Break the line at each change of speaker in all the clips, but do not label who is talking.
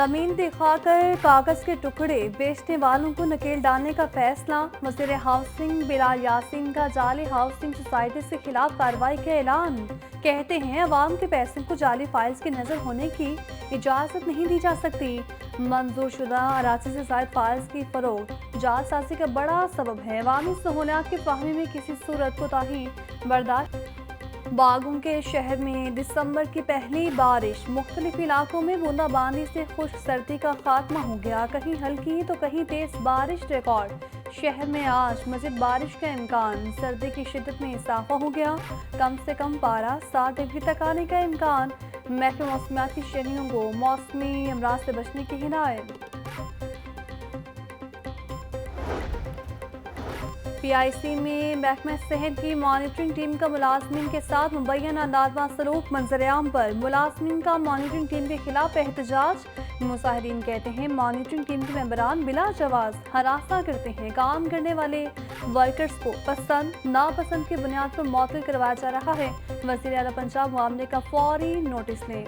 जमीन दिखाकर कागज के टुकड़े बेचने वालों को नकेल डालने का फैसला। वज़ीर हाउसिंग बिलाल यासीन का जाली हाउसिंग सोसाइटी के खिलाफ कार्रवाई का ऐलान। कहते हैं अवाम के पैसे को जाली फाइल्स की नजर होने की इजाजत नहीं दी जा सकती। मंजूर शुदा अराजी से जायद फाइल्स की फरोख्त जालसाजी का बड़ा सबब है। अवामी सहूलियात की फाहमी में किसी सूरत कोताही बर्दाश्त। बागों के शहर में दिसंबर की पहली बारिश, मुख्तलिफ इलाकों में बूंदाबांदी से खुश्क सर्दी का खात्मा हो गया। कहीं हल्की तो कहीं तेज बारिश रिकॉर्ड। शहर में आज मज़ीद बारिश का इम्कान। सर्दी की शिद्दत में इजाफा हो गया। कम से कम पारा 7 डिग्री तक आने का इम्कान। महकमा मौसमियात की शहरियों को मौसमी अमराज से बचने की हिदायत। PIC में महकमा सेहत की मॉनिटरिंग टीम का मुलाजमीन के साथ मुबैना अंदाज़ सलूक। मंजरेआम पर मुलाजमीन का मॉनिटरिंग टीम के खिलाफ एहतजाज। मुजाहिरीन कहते हैं मॉनिटरिंग टीम के मेंबरान बिला जवाज हरासा करते हैं। काम करने वाले वर्कर्स को पसंद नापसंद की बुनियाद पर मुअत्तल करवाया जा रहा है। वज़ीर आला पंजाब मामले का फौरी नोटिस लें।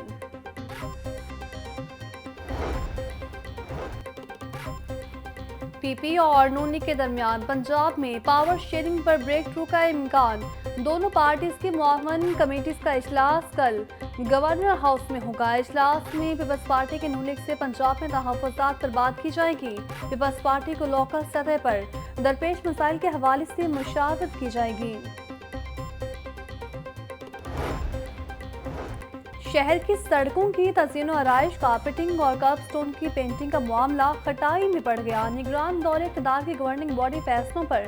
PP और नूनी के दरमियान पंजाब में पावर शेयरिंग पर ब्रेक थ्रू का इम्कान। दोनों पार्टीज की मुआवन कमेटीज का इजलास कल गवर्नर हाउस में होगा। इजलास में पीपल्स पार्टी के नून लीग से पंजाब में तहफ़्फ़ुज़ात पर बात की जाएगी। पीपल्स पार्टी को लोकल सतह पर दरपेश मसाइल के हवाले से मुशावरत की जाएगी। शहर की सड़कों की तज़ीन और आराइश, कारपेटिंग और कर्ब स्टोन की पेंटिंग का मामला खटाई में पड़ गया। निगरान दौर इक़्तिदार की गवर्निंग बॉडी फैसलों पर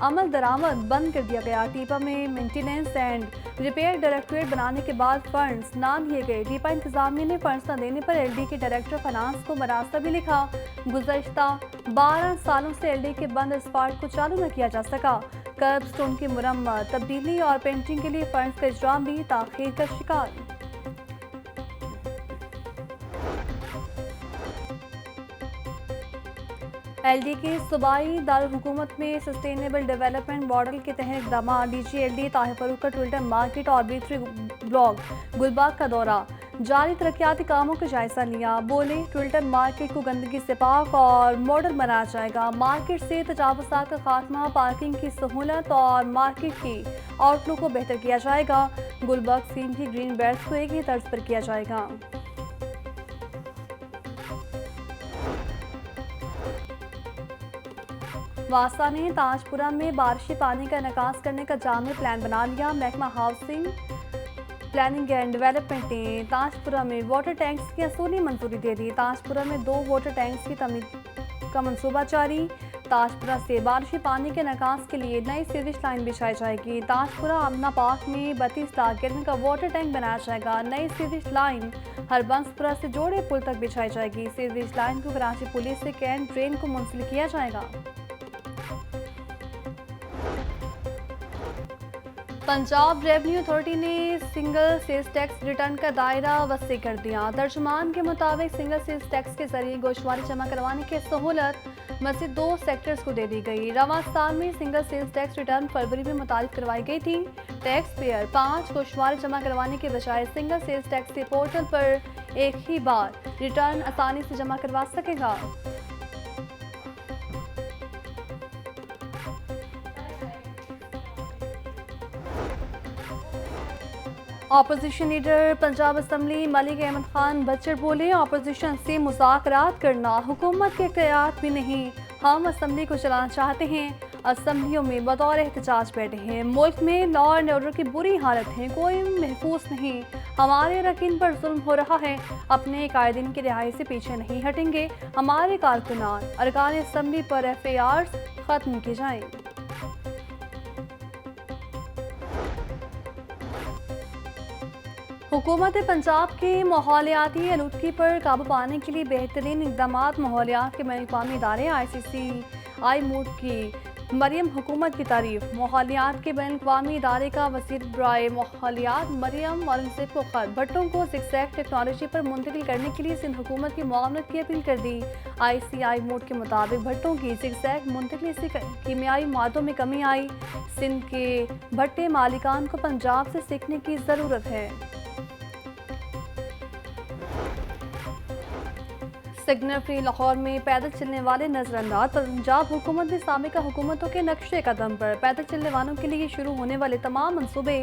अमल दरामद बंद कर दिया गया। टीपा में मेंटेनेंस एंड रिपेयर डायरेक्टरेट बनाने के बाद फंड्स ना लिए गए। टीपा इंतजामिया ने फंड्स न देने पर LD के डायरेक्टर फाइनेंस को मरासा भी लिखा। गुज़श्ता 12 सालों से LD के बंद स्पार्ट को चालू न किया जा सका। कर्ब स्टोन की मुरम्मत, तब्दीली और पेंटिंग के लिए फंड्स का इजराम भी ताख़ीर का शिकार। LD के सूबाई दारुल-हुकूमत में सस्टेनेबल डेवलपमेंट मॉडल के तहत इक़दाम। DG LD ताहिर फरूख का ट्विल्टन मार्केट और B3 ब्लॉक गुलबाग का दौरा। जारी तरक्याती कामों का जायजा लिया। बोले ट्विल्टन मार्केट को गंदगी से पाक और मॉडल बनाया जाएगा। मार्केट से तजावुज़ात का खात्मा, पार्किंग की सहूलत और मार्केट की आउटलुक को बेहतर किया जाएगा। गुलबाग सीम की ग्रीन बेल्ट को एक ही तर्ज पर किया जाएगा। वासा ने ताजपुरा में बारिशी पानी का निकास करने का जामे प्लान बना लिया। महकमा हाउसिंग प्लानिंग एंड डेवलपमेंट ने ताजपुरा में वाटर टैंक्स की असूली मंजूरी दे दी। ताजपुरा में 2 वाटर टैंक्स की तमीर का मंसूबा जारी। ताजपुरा से बारिशी पानी के निकास के लिए नई सीवेज लाइन बिछाई जाएगी। ताजपुरा आमना पार्क में 32 लाख गैलन का वाटर टैंक बनाया जाएगा। नई सीवेज लाइन हरबंसपुरा से जोड़े पुल तक बिछाई जाएगी। सीवेज लाइन को कराची पुलिस से कैन ड्रेन को मुंसलिक किया जाएगा। पंजाब रेवेन्यू अथॉरिटी ने सिंगल सेल्स टैक्स रिटर्न का दायरा वसी कर दिया। तर्जुमान के मुताबिक सिंगल सेल्स टैक्स के जरिए गोशवारी जमा करवाने की सहूलत मज़ीद 2 सेक्टर्स को दे दी गई। रवां साल में सिंगल सेल्स टैक्स रिटर्न फरवरी में मुतारिफ करवाई गई थी। टैक्स पेयर 5 गोशवारी जमा करवाने के बजाय सिंगल सेल्स टैक्स के पोर्टल पर एक ही बार रिटर्न आसानी से जमा करवा सकेगा। Opposition leader Punjab assembly Malik Ahmad Khan Bachar बोले अपोजिशन से मुज़ाकरात करना हुकूमत के इख्तियार में नहीं। हम असम्बली को चलाना चाहते हैं। असम्बलियों में बतौर एहतजाज बैठे हैं। मुल्क में लॉ एंड ऑर्डर की बुरी हालत है। कोई महफूज नहीं। हमारे अरकान पर जुल्म हो रहा है। अपने कायदीन की रिहाई से पीछे नहीं हटेंगे। हमारे कारकुनान अरकान असम्बली पर FIRs खत्म की जाएं। हुकूमत पंजाब के माहौलियाती आलूदगी पर काबू पाने के लिए बेहतरीन इक़दाम। माहौलियात के बैनुल-अक़वामी इदारे ICCI मूड की मरियम हुकूमत की तारीफ। माहौलियात के बैनुल-अक़वामी इदारे का वज़ीर बराए माहौलियात मरियम औरंगज़ेब को खत। भट्टों को ज़िगज़ैग टेक्नोलॉजी पर मुंतकिल करने के लिए सिंध हुकूमत की मुआवनत की अपील कर दी। ICCI मूड के मुताबिक भट्टों की ज़िगज़ैग मुंतकिली से कीमियाई मादों में कमी आई। सिंध के भट्टे मालिकान को पंजाब से सीखने की ज़रूरत है। सिग्नल फ्री लाहौर में पैदल चलने वाले नजरअंदाज। पंजाब हुकूमत ने साबिका हुकूमतों के नक्शे कदम पर पैदल चलने वालों के लिए शुरू होने वाले तमाम मंसूबे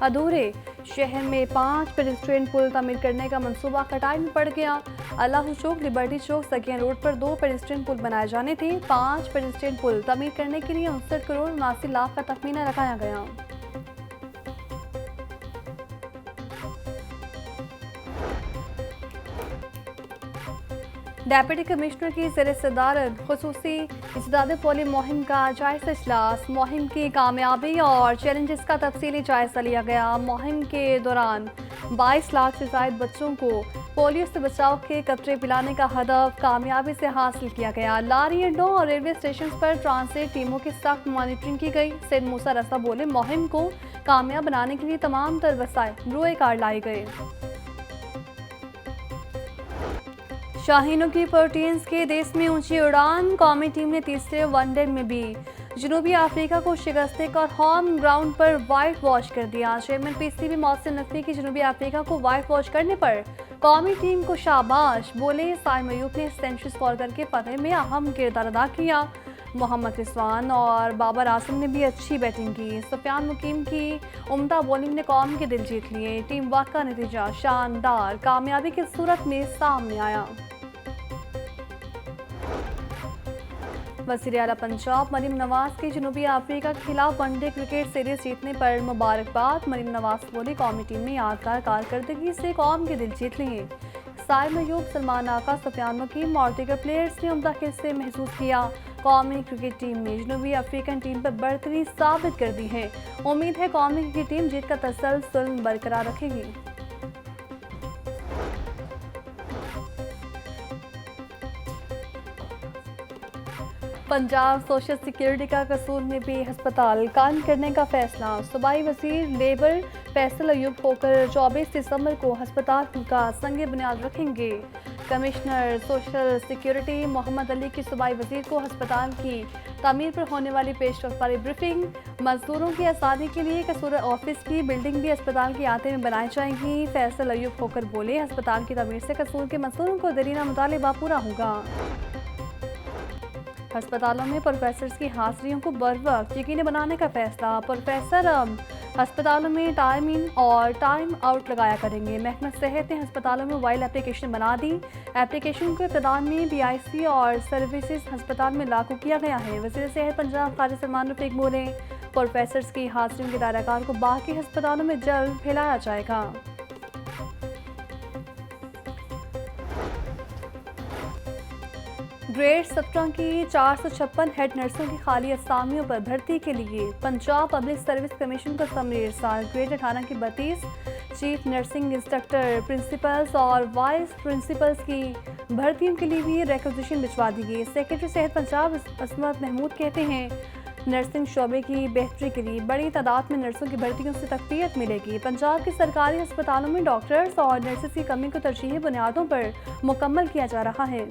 अधूरे। शहर में 5 पेडेस्ट्रियन पुल तामीर करने का मंसूबा खटाई में पड़ गया। अल्लाह चौक, लिबर्टी चौक, सकिया रोड पर 2 पेडेस्ट्रियन पुल बनाए जाने थे। 5 पेडेस्ट्रियन पुल तामीर करने के लिए 59 करोड़ 79 लाख का तखमीना लगाया गया। डेप्यूटी कमिश्नर की ज़ेर सदारत खुसूसी इस्तेदाद पोलियो मुहिम का जायजा इजलास। मुहिम की कामयाबी और चैलेंजेस का तफसीली जायजा लिया गया। मुहिम के दौरान 22 लाख से ज़ायद बच्चों को पोलियो से बचाव के कतरे पिलाने का हदफ कामयाबी से हासिल किया गया। लारी अड्डों और रेलवे स्टेशन पर ट्रांसलेट टीमों की सख्त मॉनिटरिंग की गई। सैयद मूसा रसा बोले, मुहिम को कामयाब बनाने के लिए तमाम तर वसाइल रोए कार लाए गए। शाहीनों की प्रोटीन्स के देश में ऊंची उड़ान। कौमी टीम ने तीसरे वनडे में भी जनूबी अफ्रीका को शिकस्त देकर होम ग्राउंड पर वाइट वॉश कर दिया। चेयरमैन पीसीबी मोहसिन नकवी की जनूबी अफ्रीका को वाइट वॉश करने पर कौमी टीम को शाबाश बोले। साइम अयूब ने सेंचुरी स्कोर करके फतेह में अहम किरदार अदा किया। मोहम्मद रिजवान और बाबर आसिम ने भी अच्छी बैटिंग की। सुफियान मुकीम की उम्दा बॉलिंग ने कौम के दिल जीत लिए। टीम वर्क का नतीजा शानदार कामयाबी की सूरत में सामने आया। वज़ीर आला पंजाब मरीम नवाज की जनूबी अफ्रीका के खिलाफ वनडे क्रिकेट सीरीज जीतने पर मुबारकबाद। मरीम नवाज बोली, कौमी टीम में यादगार कारकर्दगी से कौम के दिल जीत लिए। साइम अयूब, सलमान आका, सुफियान मुकीम और दीगर प्लेयर्स ने उम्दा हिस्से महसूस किया। कौमी क्रिकेट टीम ने जनूबी अफ्रीकन टीम पर बढ़तरी साबित कर दी है। उम्मीद है कौमी क्रिकेट टीम जीत का तसलसल बरकरार रखेगी। पंजाब सोशल सिक्योरिटी का कसूर में भी अस्पताल कायम करने का फैसला। सूबाई वजीर लेबर फैसल अयूब होकर 24 दिसंबर को अस्पताल का संग बुनियाद रखेंगे। Commissioner social security Mohammad Ali की सूबाई वजीर को अस्पताल की तामीर पर होने वाली पेशरफ्तारी ब्रीफिंग। मजदूरों की आसानी के लिए कसूर ऑफिस की बिल्डिंग भी अस्पताल के आते में बनाई जाएगी। फैसल अयूब होकर बोले, अस्पताल की तामीर से कसूर के मजदूरों को देरीना मुतालिबा पूरा होगा। अस्पतालों में प्रोफेसर्स की हाजिरियों को बरवक्त यकीनी बनाने का फैसला। प्रोफेसर अस्पतालों में टाइम इन और टाइम आउट लगाया करेंगे। महकमा सेहत ने अस्पतालों में मोबाइल एप्लीकेशन बना दी। एप्लीकेशन को इब्तदा में BIC और सर्विसेज अस्पताल में लागू किया गया है। वज़ीर सेहत पंजाब ख्वाजा सलमान रफीक बोले, प्रोफेसर्स की हाजिरियों के दायराकार को बाकी अस्पतालों में जल्द फैलाया जाएगा। ग्रेड 17 की 456 हेड नर्सों की खाली असामियों पर भर्ती के लिए पंजाब पब्लिक सर्विस कमीशन को समरी इरसाल। ग्रेड 18 की 32 चीफ नर्सिंग इंस्ट्रक्टर, प्रिंसिपल्स और वाइस प्रिंसिपल्स की भर्तियों के लिए भी रिक्वेजिशन भिजवा दी गई। सेक्रेटरी सेहत पंजाब असमत महमूद कहते हैं, नर्सिंग शोबे की बेहतरी के लिए बड़ी तादाद में नर्सों की भर्तियों से तकवीत मिलेगी। पंजाब के सरकारी अस्पतालों में डॉक्टर्स और नर्सेस की कमी को तरजीही बुनियादों पर मुकम्मल किया जा रहा है।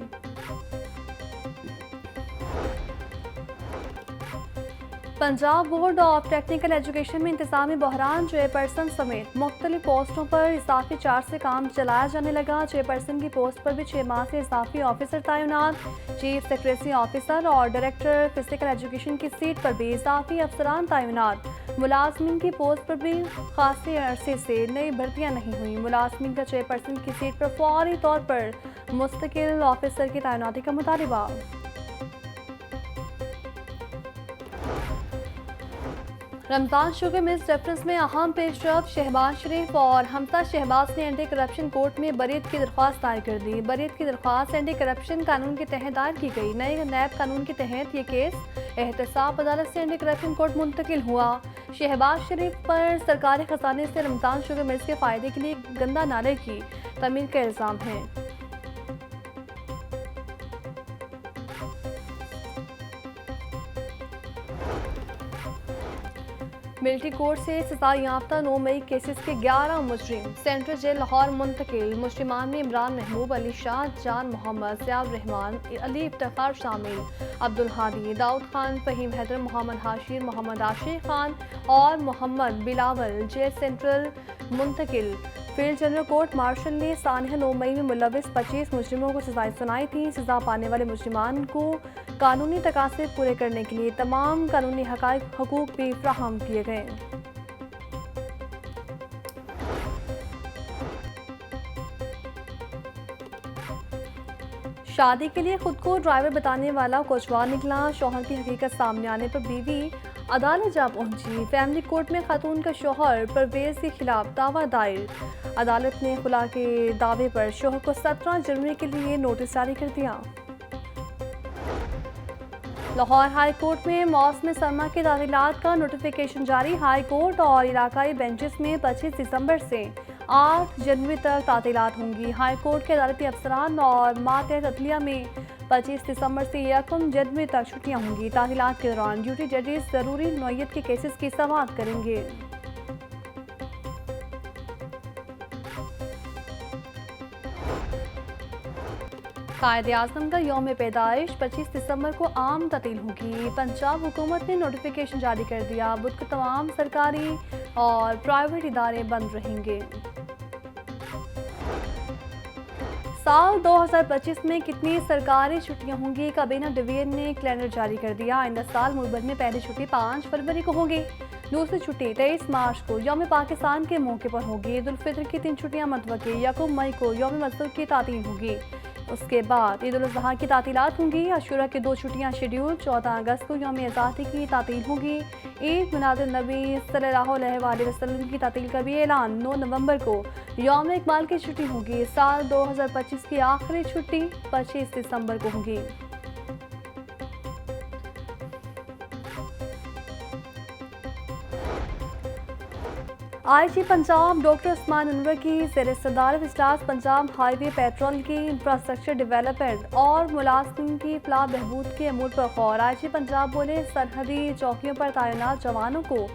Punjab board of technical education में इंतजामी बहरान। चेयरपर्सन समेत मुख्तलिफ पोस्टों पर इजाफी चार्ज से काम चलाया जाने लगा। चेयरपर्सन की पोस्ट पर भी 6 माह से इजाफी ऑफिसर तैनात। चीफ सेक्रेटरी ऑफिसर और डायरेक्टर फिजिकल एजुकेशन की सीट पर भी इजाफी अफसरान तैनात। मुलाजमीन की पोस्ट पर भी खासी अरसे से नई भर्तियाँ नहीं हुई। मुलाजमीन का चेयरपर्सन की सीट पर फौरी तौर पर मुस्तकिल ऑफिसर की तैनाती का मुतालिबा। रमजान शुगर मिल्स रेफरेंस में अहम पेशरफ। शहबाज शरीफ और हमजा शहबाज ने एंटी करप्शन कोर्ट में बरीत की दरख्वास्त दायर कर दी। बरीत की दरख्वास्त एंटी करप्शन कानून के तहत दायर की गई। नए नैब कानून के तहत ये केस एहतसाब अदालत से एंटी करप्शन कोर्ट मुंतकिल हुआ। शहबाज शरीफ पर सरकारी खजाने से रमजान शुगर मिल्स के फायदे के लिए गंदा नाले की तमीर का इल्ज़ाम है। मिलिट्री कोर्ट से सजा याफ्ता 9 मई केसेस के 11 मुजरिम सेंट्रल जेल लाहौर मुंतकिल। मुजरिमान में इमरान महबूब, अली शाह, जान मोहम्मद, ज़ियाउर रहमान, अली इफ्तिखार शामिल, अब्दुल हादी, दाऊद खान, फ़हीम हैदर, मोहम्मद हाशिर, मोहम्मद आशिर खान और मोहम्मद बिलावल जेल सेंट्रल मुंतकिल। फील्ड जनरल कोर्ट मार्शल ने सानह 9 मई में मुलविस 25 मुजरिमों को सजाएं सुनाई थी। सजा पाने वाले मुजरिमान को कानूनी तकाज़े पूरे करने के लिए तमाम कानूनी हकूक़ भी फ्राहम किए गए। शादी के लिए खुद को ड्राइवर बताने वाला कोचवार निकला। शौहर की हकीकत सामने आने पर बीवी अदालत जा पहुंची। फैमिली कोर्ट में खातून का शौहर परवेज के खिलाफ दावा दायर। अदालत ने खुला के दावे पर शौहर को 17 जनवरी के लिए नोटिस जारी कर दिया। लाहौर हाई कोर्ट में मौसम सरमा के तातीलात का नोटिफिकेशन जारी। हाई कोर्ट और इलाकाई बेंचेस में 25 दिसंबर से 8 जनवरी तक तातीलात होंगी। हाई कोर्ट के अदालती अफसरान और मातहत अदलिया में 25 दिसंबर से 1 जनवरी तक छुट्टियां होंगी। तातीलात के दौरान ड्यूटी जजेस ज़रूरी नौयत के केसेस की समाअत करेंगे। कायद-ए-आज़म का यौम पैदाइश 25 दिसंबर को आम तातील होगी। पंजाब हुकूमत ने नोटिफिकेशन जारी कर दिया। बुध को तमाम सरकारी और प्राइवेट इदारे बंद रहेंगे। साल 2025 में कितनी सरकारी छुट्टियां होंगी? काबीना डिवीजन ने कैलेंडर जारी कर दिया। आइंदा साल मुल्क भर में पहली छुट्टी 5 फरवरी को होगी। दूसरी छुट्टी 23 मार्च को यौम पाकिस्तान के मौके पर होगी। ईद उल फितर की 3 छुट्टियां मतवक़्क़ी। 1 मई को यौम मज़दूर की तातील होगी। उसके बाद ईद उल अज़हा की तातीलात होंगी। अशूरा की 2 छुट्टियां शेड्यूल। 14 अगस्त को यौम आज़ादी की तातील होगी। ईद मिलादुन नबी सल्लल्लाहु अलैहि वसल्लम की तातील का भी ऐलान। 9 नवंबर को यौम इकबाल की छुट्टी होगी। साल 2025 की आखिरी छुट्टी 25 दिसंबर को होगी। आईजी पंजाब डॉक्टर उस्मान अनवर की ज़ेर सदारत इजलास पंजाब हाईवे पेट्रोल की इंफ्रास्ट्रक्चर डेवलपमेंट और मुलाजिमीन की फलाह बहबूद के अमूर पर गौर। आईजी पंजाब बोले, सरहदी चौकियों पर तैनात जवानों को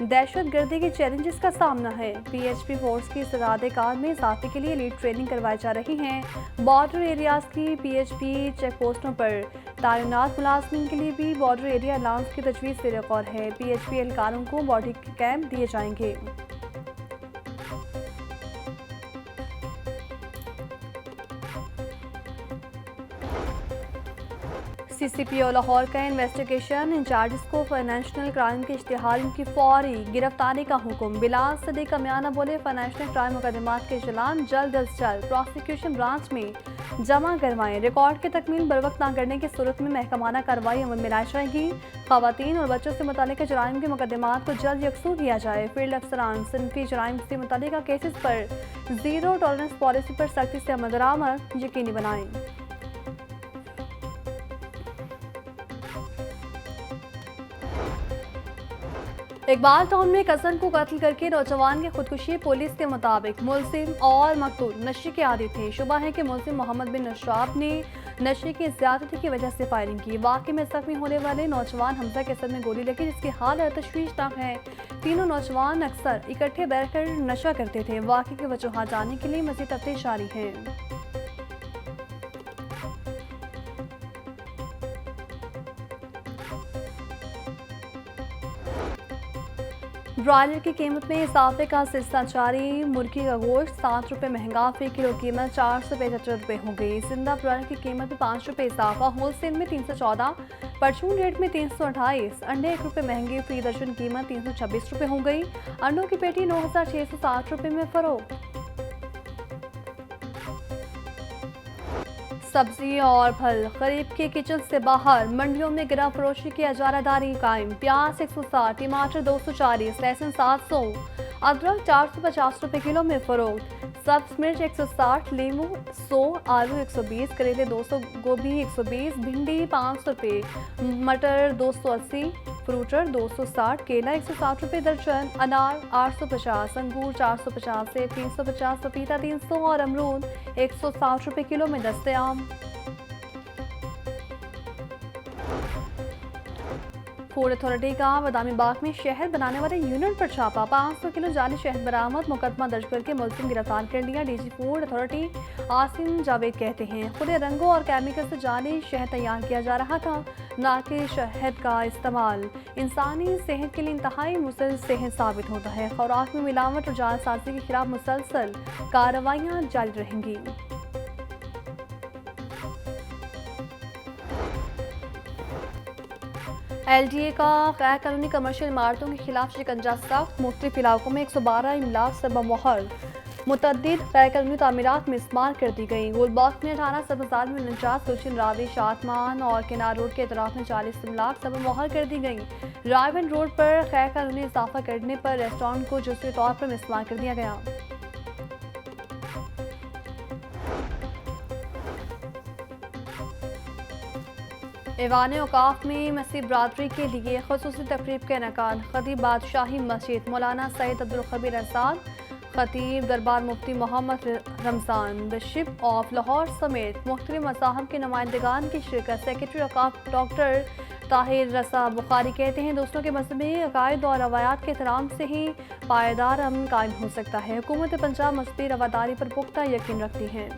दहशत गर्दी के चैलेंजेस का सामना है। पीएचपी फोर्स की सरहद कार में इजाफे के लिए लीड ट्रेनिंग करवाई जा रही है। बॉर्डर एरियाज की पीएचपी चेक पोस्टों पर तैनात मुलाजिमीन के लिए भी बॉर्डर एरिया अलाउंस की तजवीज़ ज़ेर गौर है। पीएचपी एहलकारों को बॉडी कैंप दिए जाएंगे। सीसीपीओ लाहौर का इन्वेस्टिगेशन इंचार्ज को फाइनेंशियल क्राइम के इश्तिहारियों की फौरी गिरफ्तारी का हुक्म। बिलाल सदीक अमियाना बोले, फाइनेंशियल क्राइम मुकदमात के चलान जल्द अज जल्द प्रोसिक्यूशन ब्रांच में जमा करवाएं। रिकॉर्ड की तकमील बरवक्त न करने की सूरत में महकमाना कार्रवाई अमल में लाई जाएगी। खवातीन और बच्चों से मुतालिक जराइम के मुकदमात को जल्द यकसू किया जाए। फील्ड अफसरान सिनफी जराइम से मुतालिक केसेस पर जीरो टॉलरेंस पॉलिसी पर सख्ती से अमल दरामद यकीनी बनाएं। इकबाल टाउन में कज़न को कत्ल करके नौजवान की खुदकुशी। पुलिस के मुताबिक मुलजिम और मकतूल नशे के आदी थे। शुबा है कि मुलजिम मोहम्मद बिन नशाब ने नशे की ज्यादती की वजह से फायरिंग की। वाक़े में जख्मी होने वाले नौजवान हमजा के सर में गोली लगी, जिसकी हालत तशवीशनाक है। तीनों नौजवान अक्सर इकट्ठे बैठकर नशा करते थे। वाक़े की वजूहात जानने के लिए मज़ीद तफ्तीश जारी है। ब्रॉयलर की कीमत में इजाफे का सिलसिला जारी। मुर्गी का गोश्त 7 रुपये महंगा, फी किलो कीमत 475 रुपये हो गई। जिंदा ब्रॉयलर की कीमत में 5 रुपये इजाफा। होलसेल में 314, परचून रेट में 328। अंडे 1 रुपये महंगे, फी दर्जन कीमत 326 रुपये हो गई। अंडों की पेटी 9660 रुपये में फरोख्त। सब्जी और फल खरीफ के किचन से बाहर मंडियों में गिरा फरोशी की अजारादारी कायम। प्याज 160, टमाटर 240, लहसुन 700, अदरक 450 रुपये किलो में फरोख्त। सब्ज मिर्च 160, लीमू 100, आलू 120, करेले 200, गोभी 120, भिंडी 500 रुपये, मटर 280, फ्रूटर 260, केला 160 रुपये दर्जन, अनार 850, अंगूर 450 से 350, पपीता 300 और अमरूद 160 रुपये किलो में दस्तयाब। फूड अथॉरिटी का बादामी बाग में शहद बनाने वाले यूनिट पर छापा। 500 किलो जाली शहद बरामद। मुकदमा दर्ज करके मुलजिम गिरफ्तार कर लिया। DG food authority Asim Javed कहते हैं, खुले रंगों और केमिकल से जाली शहद तैयार किया जा रहा था, ना कि शहद का इस्तेमाल इंसानी सेहत के लिए इंतहाई मुज़र सेहत साबित होता है। खुराक में मिलावट और जालसाजी के खिलाफ मुसलसल कार्रवाइयाँ जारी रहेंगी। LDA का गैर कानूनी कमर्शियल इमारतों के खिलाफ शिकंजा सख्त। मुख्तलिफ इलाकों में 112 इमलाक सबब मोहर। मुतअद्दिद गैर कानूनी तामीरात में इस्तेमाल कर दी गई। गोलबाग में 18, सबजार में 49, गुलशन रावी शातमान और किनार रोड के अतराफ में 40 इमलाक सबब मोहर कर दी गई। रायवन रोड पर गैर कानूनी इजाफा करने पर रेस्टोरेंट को जुज़वी तौर पर इस्तेमाल कर दिया गया। ऐवान औकाफ में मसीह बरादरी के लिए खुसूसी तकरीब का इनेकाद। खतीब बादशाही मस्जिद मौलाना सैयद अब्दुल खबीर आजाद, खतीब दरबार मुफ्ती मोहम्मद रमजान, बिशप ऑफ लाहौर समेत मुख्तलिफ मज़ाहब के नुमाइंदगान की शिरकत। सेक्रेटरी औकाफ डॉक्टर ताहिर रसा बुखारी कहते हैं, दोस्तों के मजहबी अकायद और रवायात के एहतराम से ही पायदार अमन कायम हो सकता है। हुकूमत पंजाब मजहबी रवादारी पर पुख्ता यकीन रखती है।